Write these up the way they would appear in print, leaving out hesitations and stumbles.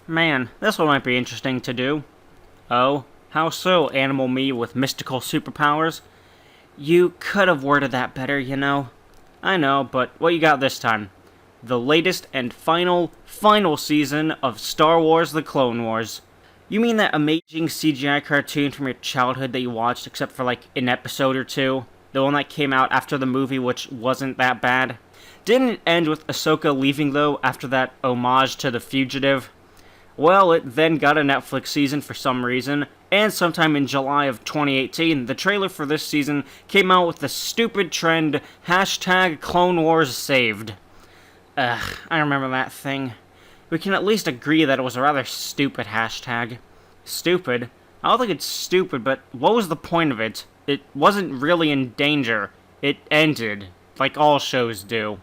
Man, this one might be interesting to do. Oh, how so, animal me with mystical superpowers? You could have worded that better, you know. I know, but what you got this time? The latest and final season of Star Wars The Clone Wars. You mean that amazing CGI cartoon from your childhood that you watched except for like an episode or two? The one that came out after the movie, which wasn't that bad? Didn't it end with Ahsoka leaving though after that homage to The Fugitive? Well, it then got a Netflix season for some reason, and sometime in July of 2018, the trailer for this season came out with the stupid trend, #CloneWarsSaved. Ugh, I remember that thing. We can at least agree that it was a rather stupid hashtag. Stupid? I don't think it's stupid, but what was the point of it? It wasn't really in danger. It ended, like all shows do.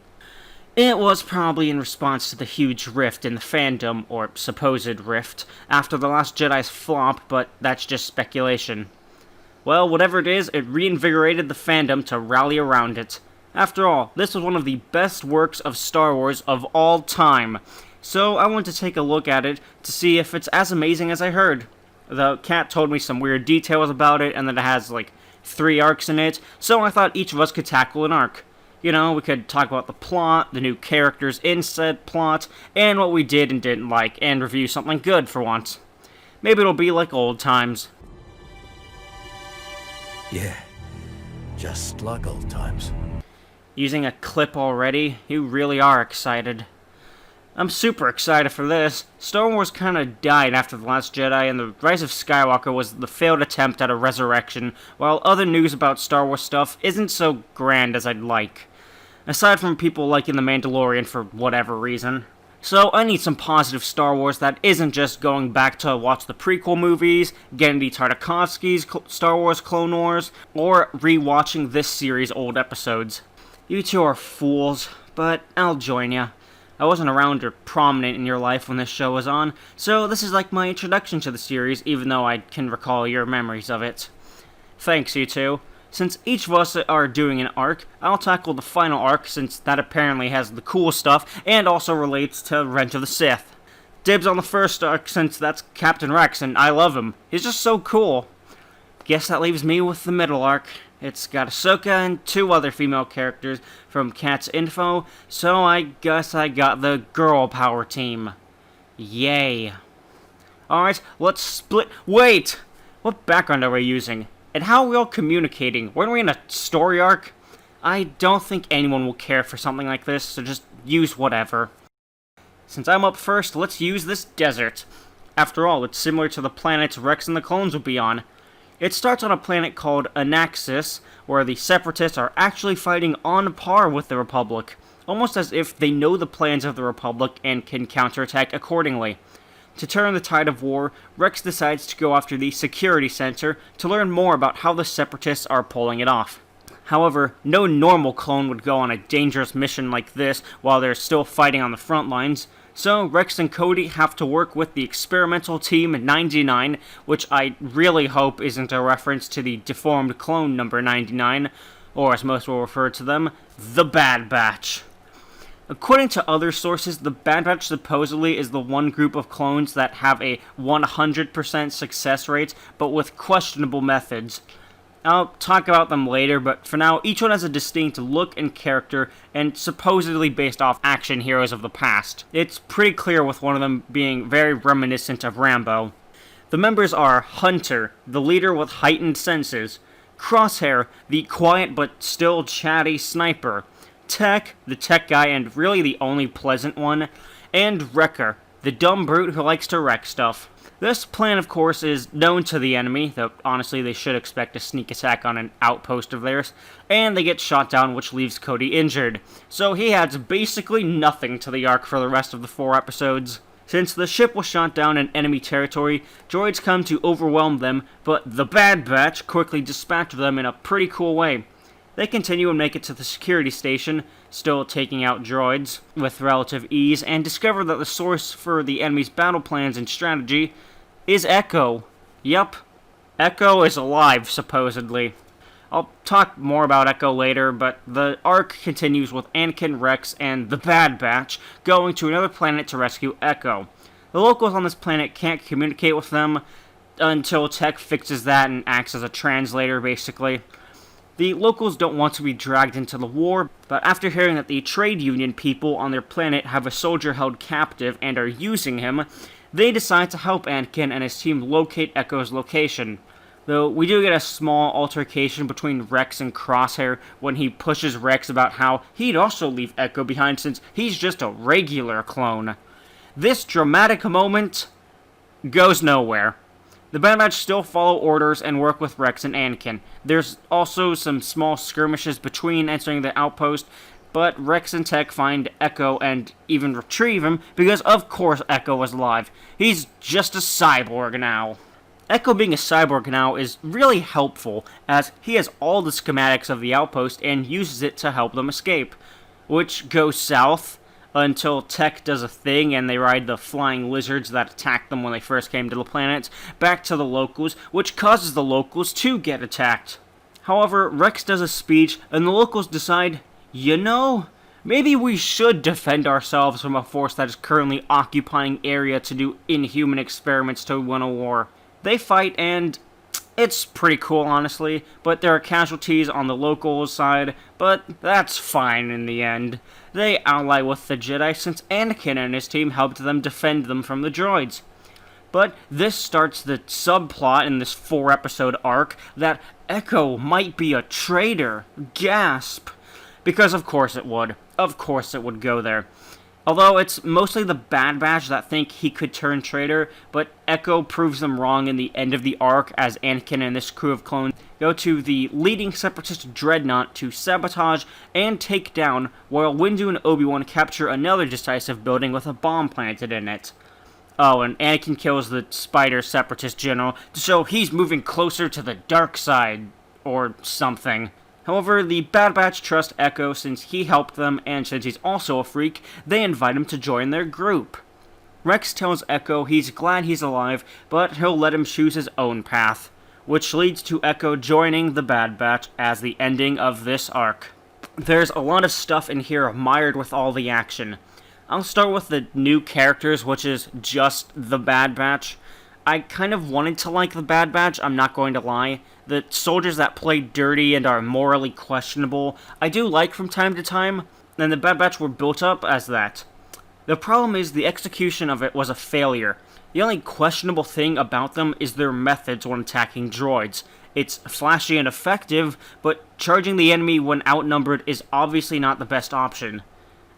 It was probably in response to the huge rift in the fandom, or supposed rift, after The Last Jedi's flop, but that's just speculation. Well, whatever it is, it reinvigorated the fandom to rally around it. After all, this was one of the best works of Star Wars of all time, so I wanted to take a look at it to see if it's as amazing as I heard. The cat told me some weird details about it, and that it has, like, 3 arcs in it, so I thought each of us could tackle an arc. You know, we could talk about the plot, the new characters in said plot, and what we did and didn't like, and review something good for once. Maybe it'll be like old times. Yeah, just like old times. Using a clip already? You really are excited. I'm super excited for this. Star Wars kinda died after The Last Jedi, and The Rise of Skywalker was the failed attempt at a resurrection, while other news about Star Wars stuff isn't so grand as I'd like. Aside from people liking The Mandalorian for whatever reason. So I need some positive Star Wars that isn't just going back to watch the prequel movies, Genndy Tartakovsky's Star Wars Clone Wars, or rewatching this series' old episodes. You two are fools, but I'll join ya. I wasn't around or prominent in your life when this show was on, so this is like my introduction to the series, even though I can recall your memories of it. Thanks, you two. Since each of us are doing an arc, I'll tackle the final arc since that apparently has the cool stuff and also relates to Revenge of the Sith. Dibs on the first arc since that's Captain Rex and I love him. He's just so cool. Guess that leaves me with the middle arc. It's got Ahsoka and 2 other female characters from Cat's Info, so I guess I got the girl power team. Yay. Alright, let's split— Wait! What background are we using? And how are we all communicating? Weren't we in a story arc? I don't think anyone will care for something like this, so just use whatever. Since I'm up first, let's use this desert. After all, it's similar to the planets Rex and the clones will be on. It starts on a planet called Anaxis, where the Separatists are actually fighting on par with the Republic, almost as if they know the plans of the Republic and can counterattack accordingly. To turn the tide of war, Rex decides to go after the Security Center to learn more about how the Separatists are pulling it off. However, no normal clone would go on a dangerous mission like this while they're still fighting on the front lines, so Rex and Cody have to work with the experimental Team 99, which I really hope isn't a reference to the deformed clone number 99, or as most will refer to them, the Bad Batch. According to other sources, the Bad Batch supposedly is the one group of clones that have a 100% success rate, but with questionable methods. I'll talk about them later, but for now, each one has a distinct look and character, and supposedly based off action heroes of the past. It's pretty clear with one of them being very reminiscent of Rambo. The members are Hunter, the leader with heightened senses; Crosshair, the quiet but still chatty sniper; Tech, the tech guy and really the only pleasant one; and Wrecker, the dumb brute who likes to wreck stuff. This plan, of course, is known to the enemy, though honestly they should expect a sneak attack on an outpost of theirs, and they get shot down, which leaves Cody injured. So he adds basically nothing to the arc for the rest of the 4 episodes. Since the ship was shot down in enemy territory, droids come to overwhelm them, but the Bad Batch quickly dispatch them in a pretty cool way. They continue and make it to the security station, still taking out droids with relative ease, and discover that the source for the enemy's battle plans and strategy is Echo. Yup, Echo is alive, supposedly. I'll talk more about Echo later, but the arc continues with Anakin, Rex, and the Bad Batch going to another planet to rescue Echo. The locals on this planet can't communicate with them until Tech fixes that and acts as a translator, basically. The locals don't want to be dragged into the war, but after hearing that the trade union people on their planet have a soldier held captive and are using him, they decide to help Anakin and his team locate Echo's location. Though we do get a small altercation between Rex and Crosshair when he pushes Rex about how he'd also leave Echo behind since he's just a regular clone. This dramatic moment goes nowhere. The Bad Batch still follow orders and work with Rex and Anakin. There's also some small skirmishes between entering the outpost, but Rex and Tech find Echo and even retrieve him because of course Echo is alive. He's just a cyborg now. Echo being a cyborg now is really helpful, as he has all the schematics of the outpost and uses it to help them escape, which goes south until Tech does a thing and they ride the flying lizards that attacked them when they first came to the planet back to the locals, which causes the locals to get attacked. However, Rex does a speech and the locals decide, you know, maybe we should defend ourselves from a force that is currently occupying area to do inhuman experiments to win a war. They fight and it's pretty cool, honestly, but there are casualties on the locals' side, but that's fine in the end. They ally with the Jedi since Anakin and his team helped them defend them from the droids. But this starts the subplot in this 4-episode arc that Echo might be a traitor. Gasp! Because of course it would. Of course it would go there. Although it's mostly the Bad Batch that think he could turn traitor, but Echo proves them wrong in the end of the arc as Anakin and this crew of clones go to the leading Separatist dreadnought to sabotage and take down, while Windu and Obi-Wan capture another decisive building with a bomb planted in it. Oh, and Anakin kills the Spider Separatist general to show he's moving closer to the dark side, or something. However, the Bad Batch trust Echo since he helped them, and since he's also a freak, they invite him to join their group. Rex tells Echo he's glad he's alive, but he'll let him choose his own path, which leads to Echo joining the Bad Batch as the ending of this arc. There's a lot of stuff in here mired with all the action. I'll start with the new characters, which is just the Bad Batch. I kind of wanted to like the Bad Batch, I'm not going to lie. The soldiers that play dirty and are morally questionable, I do like from time to time, and the Bad Batch were built up as that. The problem is the execution of it was a failure. The only questionable thing about them is their methods when attacking droids. It's flashy and effective, but charging the enemy when outnumbered is obviously not the best option.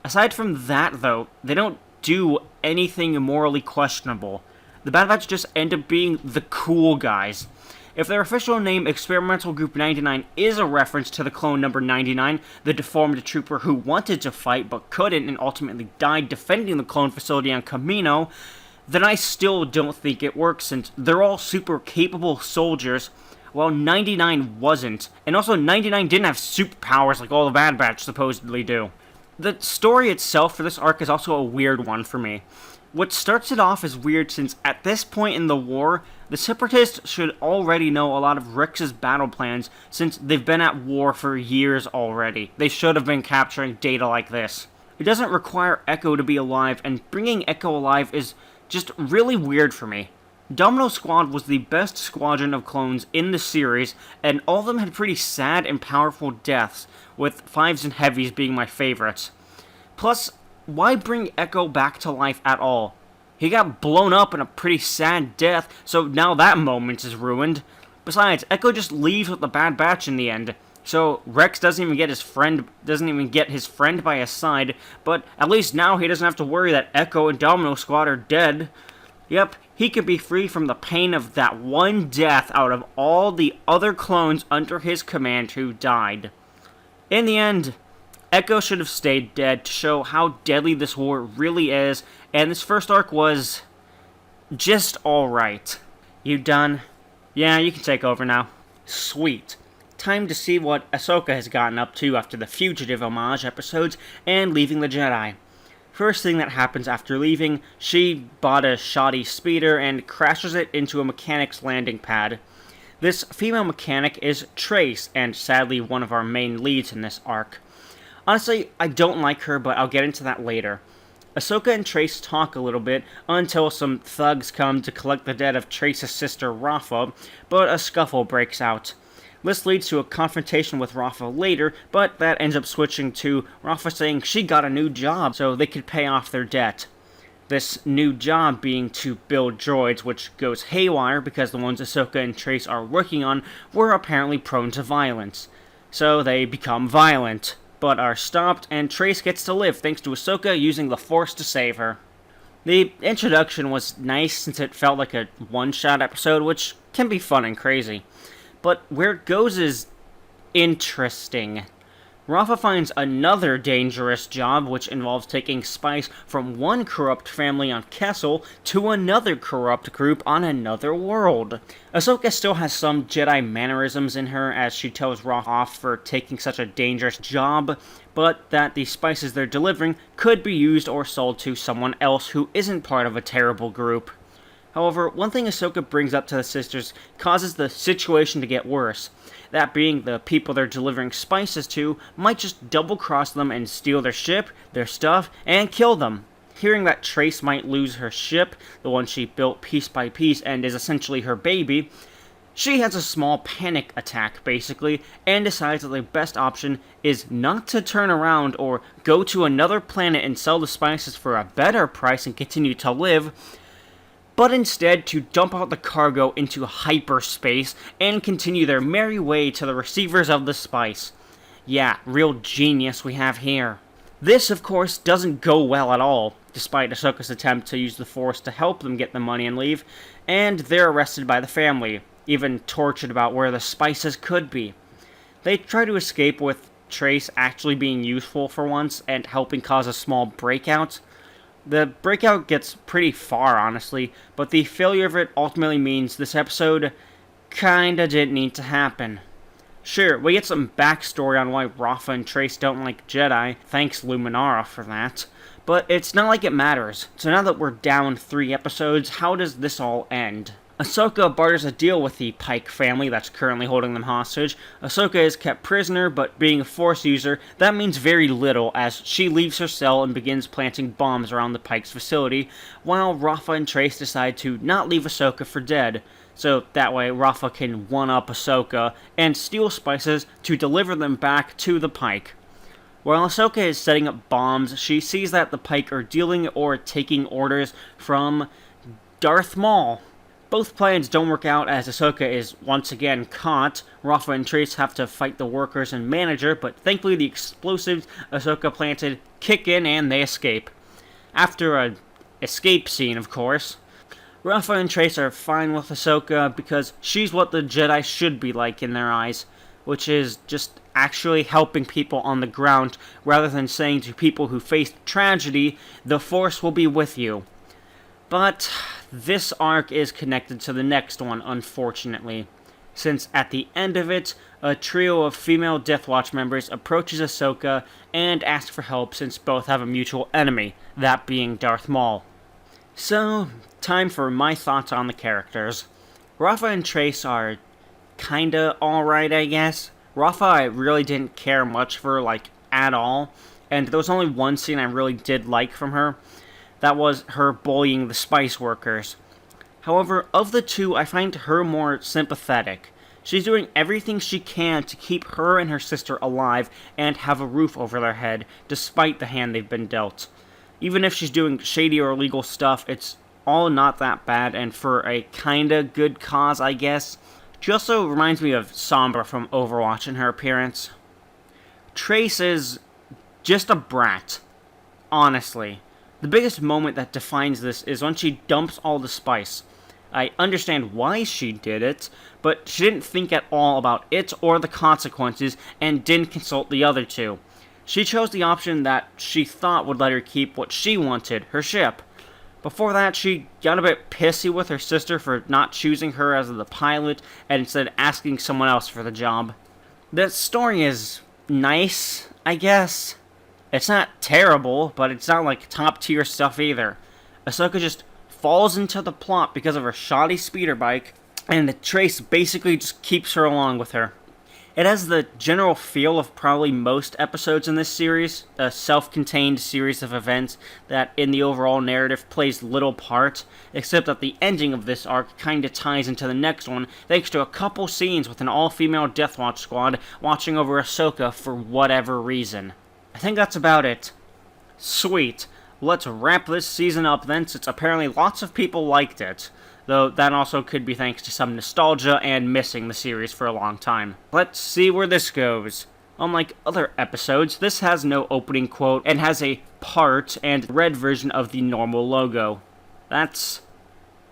Aside from that, though, they don't do anything morally questionable. The Bad Batch just end up being the cool guys. If their official name, Experimental Group 99, is a reference to the clone number 99, the deformed trooper who wanted to fight but couldn't and ultimately died defending the clone facility on Kamino, then I still don't think it works since they're all super capable soldiers, while 99 wasn't. And also 99 didn't have superpowers like all the Bad Batch supposedly do. The story itself for this arc is also a weird one for me. What starts it off is weird since at this point in the war, the Separatists should already know a lot of Rex's battle plans since they've been at war for years already. They should have been capturing data like this. It doesn't require Echo to be alive, and bringing Echo alive is just really weird for me. Domino Squad was the best squadron of clones in the series, and all of them had pretty sad and powerful deaths, with 5s and Heavies being my favorites. Plus, why bring Echo back to life at all? He got blown up in a pretty sad death, so now that moment is ruined. Besides, Echo just leaves with the Bad Batch in the end, so Rex doesn't even get his friend by his side, but at least now he doesn't have to worry that Echo and Domino Squad are dead. Yep, he could be free from the pain of that one death out of all the other clones under his command who died. In the end, Echo should have stayed dead to show how deadly this war really is, and this first arc was just alright. You done? Yeah, you can take over now. Sweet. Time to see what Ahsoka has gotten up to after the Fugitive homage episodes and Leaving the Jedi. First thing that happens after leaving, she bought a shoddy speeder and crashes it into a mechanic's landing pad. This female mechanic is Trace, and sadly one of our main leads in this arc. Honestly, I don't like her, but I'll get into that later. Ahsoka and Trace talk a little bit until some thugs come to collect the dead of Trace's sister Rafa, but a scuffle breaks out. This leads to a confrontation with Rafa later, but that ends up switching to Rafa saying she got a new job so they could pay off their debt. This new job being to build droids, which goes haywire because the ones Ahsoka and Trace are working on were apparently prone to violence. So they become violent, but are stopped, and Trace gets to live thanks to Ahsoka using the Force to save her. The introduction was nice since it felt like a one-shot episode, which can be fun and crazy. But where it goes is interesting. Rafa finds another dangerous job, which involves taking spice from one corrupt family on Kessel to another corrupt group on another world. Ahsoka still has some Jedi mannerisms in her as she tells Rafa off for taking such a dangerous job, but that the spices they're delivering could be used or sold to someone else who isn't part of a terrible group. However, one thing Ahsoka brings up to the sisters causes the situation to get worse. That being, the people they're delivering spices to might just double-cross them and steal their ship, their stuff, and kill them. Hearing that Trace might lose her ship, the one she built piece by piece and is essentially her baby, she has a small panic attack, basically, and decides that the best option is not to turn around or go to another planet and sell the spices for a better price and continue to live, but instead to dump out the cargo into hyperspace and continue their merry way to the receivers of the spice. Yeah, real genius we have here. This, of course, doesn't go well at all, despite Ahsoka's attempt to use the Force to help them get the money and leave, and they're arrested by the family, even tortured about where the spices could be. They try to escape with Trace actually being useful for once and helping cause a small breakout. The breakout gets pretty far, honestly, but the failure of it ultimately means this episode kinda didn't need to happen. Sure, we get some backstory on why Rafa and Trace don't like Jedi, thanks Luminara for that, but it's not like it matters. So now that we're down 3 episodes, how does this all end? Ahsoka barters a deal with the Pike family that's currently holding them hostage. Ahsoka is kept prisoner, but being a Force user, that means very little as she leaves her cell and begins planting bombs around the Pike's facility, while Rafa and Trace decide to not leave Ahsoka for dead. So that way Rafa can one-up Ahsoka and steal spices to deliver them back to the Pike. While Ahsoka is setting up bombs, she sees that the Pike are dealing or taking orders from Darth Maul. Both plans don't work out as Ahsoka is once again caught. Rafa and Trace have to fight the workers and manager, but thankfully the explosives Ahsoka planted kick in and they escape. After an escape scene, of course, Rafa and Trace are fine with Ahsoka because she's what the Jedi should be like in their eyes, which is just actually helping people on the ground rather than saying to people who face tragedy, the Force will be with you. But this arc is connected to the next one, unfortunately, since at the end of it, a trio of female Death Watch members approaches Ahsoka and asks for help since both have a mutual enemy, that being Darth Maul. So, time for my thoughts on the characters. Rafa and Trace are kinda alright, I guess. Rafa I really didn't care much for, at all, and there was only one scene I really did like from her. That was her bullying the spice workers. However, of the two, I find her more sympathetic. She's doing everything she can to keep her and her sister alive and have a roof over their head, despite the hand they've been dealt. Even if she's doing shady or illegal stuff, it's all not that bad, and for a kinda good cause, I guess. She also reminds me of Sombra from Overwatch in her appearance. Trace is just a brat, honestly. The biggest moment that defines this is when she dumps all the spice. I understand why she did it, but she didn't think at all about it or the consequences and didn't consult the other two. She chose the option that she thought would let her keep what she wanted, her ship. Before that, she got a bit pissy with her sister for not choosing her as the pilot and instead asking someone else for the job. The story is nice, I guess. It's not terrible, but it's not like top tier stuff either. Ahsoka just falls into the plot because of her shoddy speeder bike, and the Trace basically just keeps her along with her. It has the general feel of probably most episodes in this series, a self-contained series of events that in the overall narrative plays little part, except that the ending of this arc kinda ties into the next one thanks to a couple scenes with an all-female Deathwatch squad watching over Ahsoka for whatever reason. I think that's about it. Sweet. Let's wrap this season up then, since apparently lots of people liked it. Though that also could be thanks to some nostalgia and missing the series for a long time. Let's see where this goes. Unlike other episodes, this has no opening quote and has a part and red version of the normal logo. That's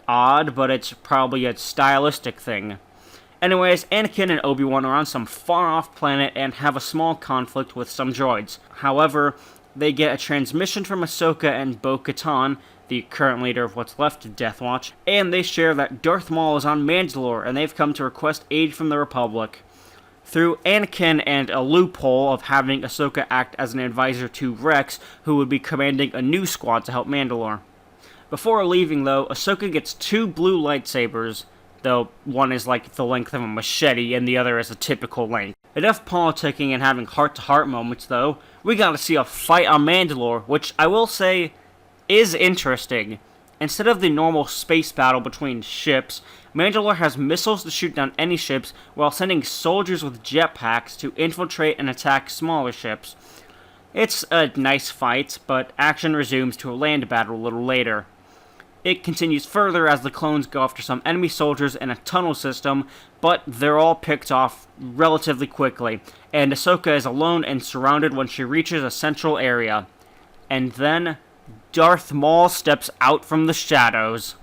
odd, but it's probably a stylistic thing. Anyways, Anakin and Obi-Wan are on some far-off planet and have a small conflict with some droids. However, they get a transmission from Ahsoka and Bo-Katan, the current leader of what's left of Death Watch, and they share that Darth Maul is on Mandalore and they've come to request aid from the Republic. Through Anakin and a loophole of having Ahsoka act as an advisor to Rex, who would be commanding a new squad to help Mandalore. Before leaving though, Ahsoka gets 2 blue lightsabers, though one is like the length of a machete and the other is a typical length. Enough politicking and having heart-to-heart moments though, we gotta see a fight on Mandalore, which I will say is interesting. Instead of the normal space battle between ships, Mandalore has missiles to shoot down any ships while sending soldiers with jetpacks to infiltrate and attack smaller ships. It's a nice fight, but action resumes to a land battle a little later. It continues further as the clones go after some enemy soldiers in a tunnel system, but they're all picked off relatively quickly, and Ahsoka is alone and surrounded when she reaches a central area. And then Darth Maul steps out from the shadows.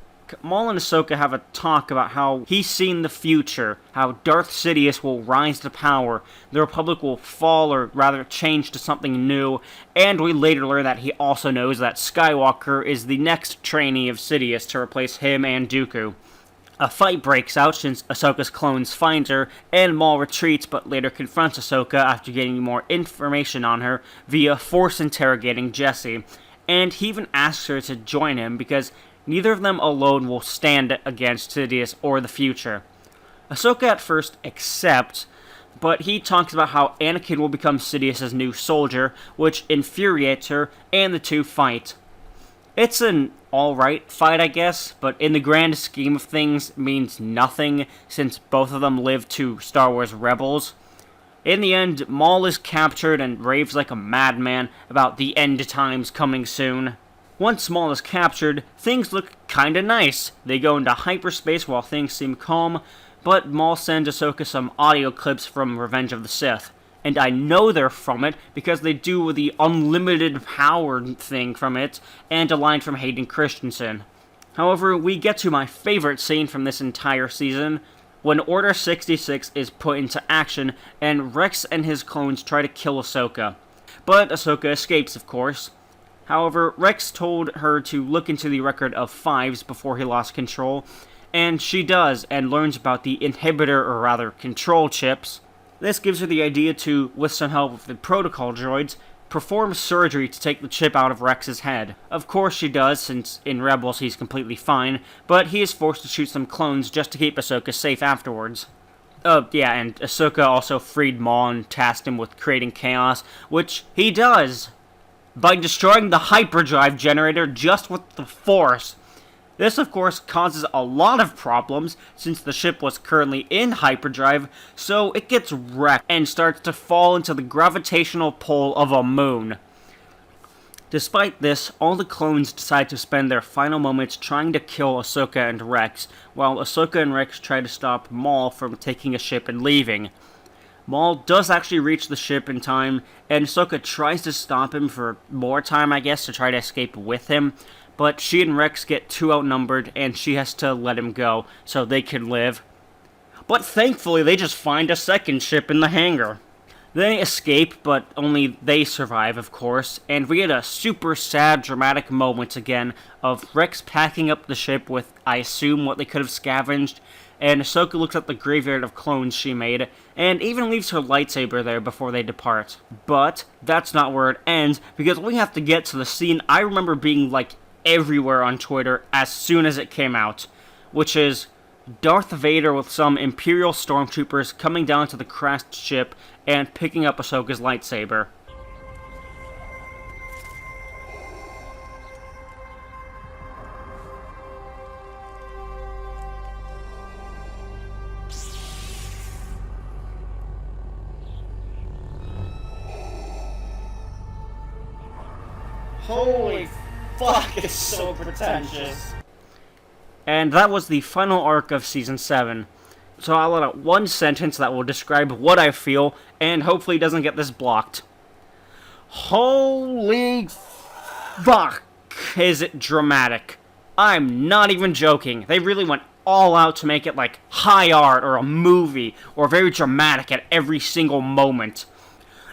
Maul and Ahsoka have a talk about how he's seen the future, how Darth Sidious will rise to power, the Republic will fall or rather change to something new, and we later learn that he also knows that Skywalker is the next trainee of Sidious to replace him and Dooku. A fight breaks out since Ahsoka's clones find her, and Maul retreats but later confronts Ahsoka after getting more information on her via force interrogating Jesse. And he even asks her to join him because neither of them alone will stand against Sidious or the future. Ahsoka at first accepts, but he talks about how Anakin will become Sidious's new soldier, which infuriates her, and the two fight. It's an alright fight, I guess, but in the grand scheme of things means nothing since both of them live to Star Wars Rebels. In the end, Maul is captured and raves like a madman about the end times coming soon. Once Maul is captured, things look kinda nice. They go into hyperspace while things seem calm, but Maul sends Ahsoka some audio clips from Revenge of the Sith. And I know they're from it because they do the unlimited power thing from it, and a line from Hayden Christensen. However, we get to my favorite scene from this entire season, when Order 66 is put into action, and Rex and his clones try to kill Ahsoka. But Ahsoka escapes, of course. However, Rex told her to look into the record of Fives before he lost control, and she does, and learns about the inhibitor, or rather, control chips. This gives her the idea to, with some help of the protocol droids, perform surgery to take the chip out of Rex's head. Of course she does, since in Rebels he's completely fine, but he is forced to shoot some clones just to keep Ahsoka safe afterwards. Yeah, and Ahsoka also freed Maul and tasked him with creating chaos, which he does, by destroying the hyperdrive generator just with the Force. This, of course, causes a lot of problems, since the ship was currently in hyperdrive, so it gets wrecked and starts to fall into the gravitational pull of a moon. Despite this, all the clones decide to spend their final moments trying to kill Ahsoka and Rex, while Ahsoka and Rex try to stop Maul from taking a ship and leaving. Maul does actually reach the ship in time, and Ahsoka tries to stop him for more time, I guess, to try to escape with him, but she and Rex get too outnumbered, and she has to let him go, so they can live. But thankfully, they just find a second ship in the hangar. They escape, but only they survive, of course, and we get a super sad, dramatic moment again of Rex packing up the ship with, I assume, what they could have scavenged, and Ahsoka looks at the graveyard of clones she made, and even leaves her lightsaber there before they depart. But that's not where it ends, because we have to get to the scene I remember being, like, everywhere on Twitter as soon as it came out, which is Darth Vader with some Imperial stormtroopers coming down to the crashed ship and picking up Ahsoka's lightsaber. Holy fuck, it's so pretentious. And that was the final arc of Season 7. So I'll let out one sentence that will describe what I feel, and hopefully doesn't get this blocked. Holy fuck, is it dramatic. I'm not even joking. They really went all out to make it like high art or a movie, or very dramatic at every single moment.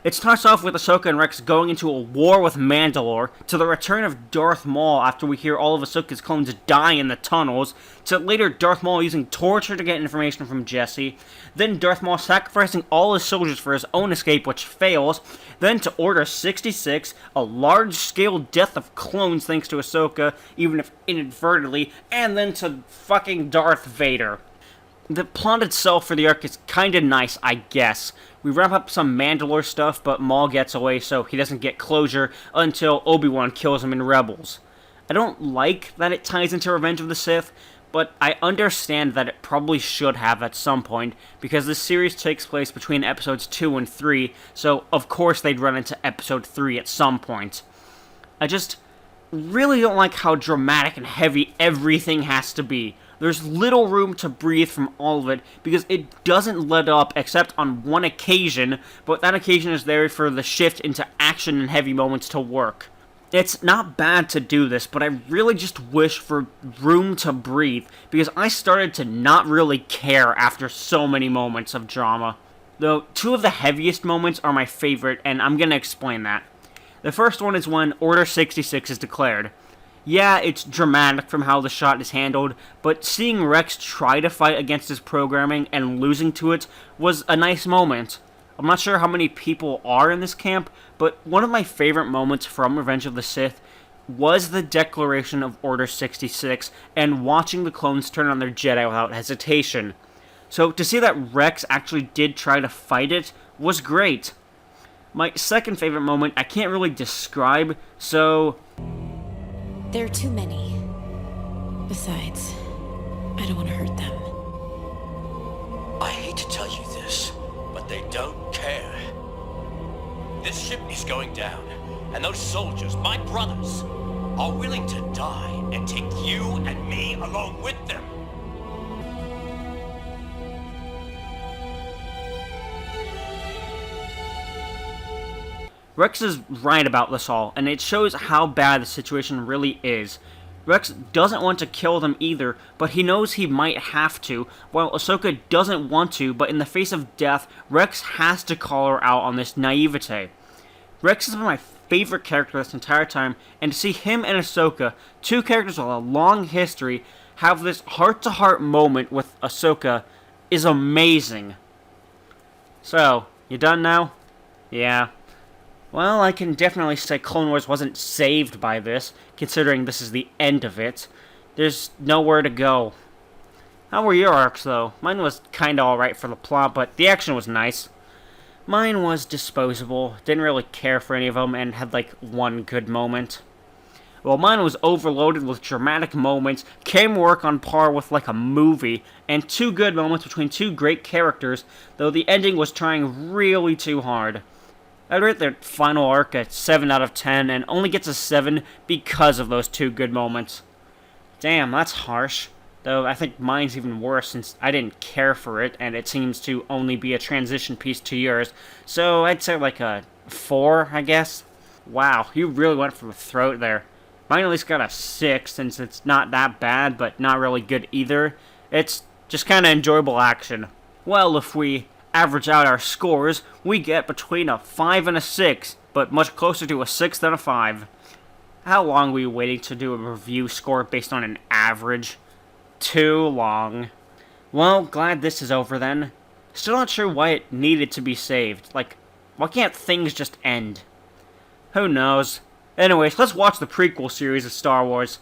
It starts off with Ahsoka and Rex going into a war with Mandalore, to the return of Darth Maul after we hear all of Ahsoka's clones die in the tunnels, to later Darth Maul using torture to get information from Jesse, then Darth Maul sacrificing all his soldiers for his own escape, which fails, then to Order 66, a large-scale death of clones thanks to Ahsoka, even if inadvertently, and then to fucking Darth Vader. The plot itself for the arc is kinda nice, I guess. We wrap up some Mandalore stuff, but Maul gets away so he doesn't get closure until Obi-Wan kills him in Rebels. I don't like that it ties into Revenge of the Sith, but I understand that it probably should have at some point, because this series takes place between episodes 2 and 3, so of course they'd run into episode 3 at some point. I just really don't like how dramatic and heavy everything has to be. There's little room to breathe from all of it, because it doesn't let up except on one occasion, but that occasion is there for the shift into action and heavy moments to work. It's not bad to do this, but I really just wish for room to breathe, because I started to not really care after so many moments of drama. Though, two of the heaviest moments are my favorite, and I'm gonna explain that. The first one is when Order 66 is declared. Yeah, it's dramatic from how the shot is handled, but seeing Rex try to fight against his programming and losing to it was a nice moment. I'm not sure how many people are in this camp, but one of my favorite moments from Revenge of the Sith was the declaration of Order 66 and watching the clones turn on their Jedi without hesitation. So to see that Rex actually did try to fight it was great. My second favorite moment I can't really describe, so There are too many. Besides, I don't want to hurt them. I hate to tell you this, but they don't care. This ship is going down, and those soldiers, my brothers, are willing to die and take you and me along with them. Rex is right about this all, and it shows how bad the situation really is. Rex doesn't want to kill them either, but he knows he might have to, while Ahsoka doesn't want to, but in the face of death, Rex has to call her out on this naivete. Rex has been my favorite character this entire time, and to see him and Ahsoka, two characters with a long history, have this heart-to-heart moment with Ahsoka is amazing. So, you done now? Yeah. Well, I can definitely say Clone Wars wasn't saved by this, considering this is the end of it. There's nowhere to go. How were your arcs, though? Mine was kinda alright for the plot, but the action was nice. Mine was disposable, didn't really care for any of them, and had like one good moment. Well, mine was overloaded with dramatic moments, came work on par with like a movie, and two good moments between two great characters, though the ending was trying really too hard. I'd rate their final arc a 7 out of 10, and only gets a 7 because of those two good moments. Damn, that's harsh. Though I think mine's even worse since I didn't care for it, and it seems to only be a transition piece to yours. So I'd say like a 4, I guess. Wow, you really went for the throat there. Mine at least got a 6, since it's not that bad, but not really good either. It's just kinda enjoyable action. Well, if we average out our scores, we get between a 5 and a 6, but much closer to a 6 than a 5. How long were you waiting to do a review score based on an average? Too long. Well, glad this is over then. Still not sure why it needed to be saved. Like, why can't things just end? Who knows? Anyways, let's watch the prequel series of Star Wars.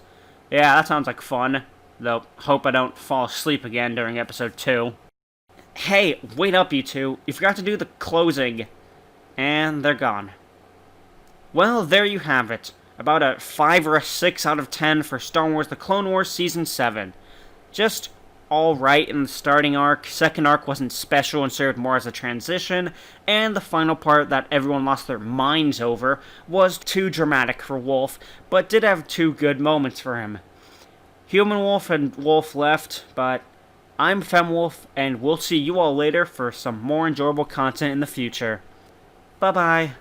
Yeah, that sounds like fun. Though, hope I don't fall asleep again during episode 2. Hey, wait up, you two. You forgot to do the closing. And they're gone. Well, there you have it. About a 5 or a 6 out of 10 for Star Wars The Clone Wars Season 7. Just alright in the starting arc. Second arc wasn't special and served more as a transition. And the final part that everyone lost their minds over was too dramatic for Wolf, but did have 2 good moments for him. Human Wolf and Wolf left, but I'm FemWolf, and we'll see you all later for some more enjoyable content in the future. Bye-bye.